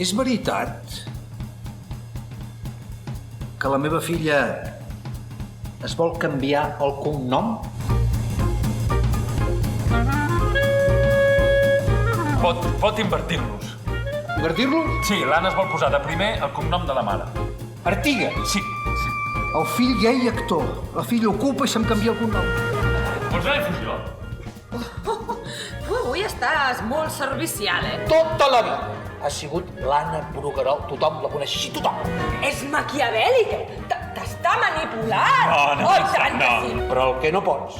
És veritat que la meva filla es vol canviar el cognom? Pot invertir-los. Invertir-lo? Sí, l'Anna es vol posar de primer el cognom de la mare. Artiga. Sí. El fill gay actor. La filla ocupa i se'm canvia el cognom. Vols anar a infusió? Tu avui estàs molt servicial, eh? Tota la vida ha sigut l'Anna Bruguerol. Tothom la coneix així, tothom. És maquiavèlic, t'està manipulant! No, Oh, i tant que sí! Però el que no pots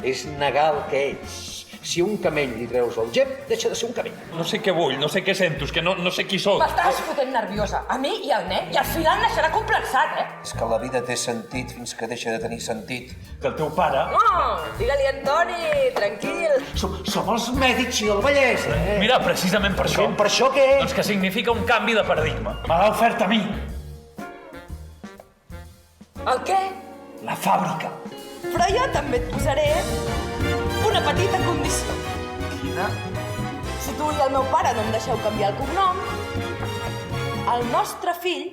és negar el que ets. Si un camell li treus el gep, deixa de ser un camell. No sé què vull, no sé què sento, és que no sé qui sóc. M'estàs fotent nerviosa, a mi i al nen, i al final em deixarà complexat, eh? És que la vida té sentit fins que deixa de tenir sentit. Que el teu pare... No, digue-li Antoni, tranquil. Som els mèdics i el Vallès, eh? Mira, precisament per això. Per això què? Doncs que significa un canvi de paradigma. Me l'ha ofert a mi. El què? La fàbrica. Però jo també et posaré una petita condició. Quina? Si tu i el meu pare no em deixeu canviar el cognom, el nostre fill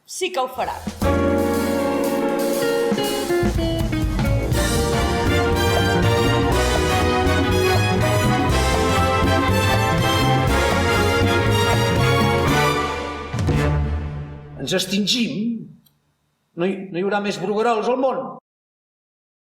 sí que ho farà. Ens extingim? No hi haurà més Bruguerols al món?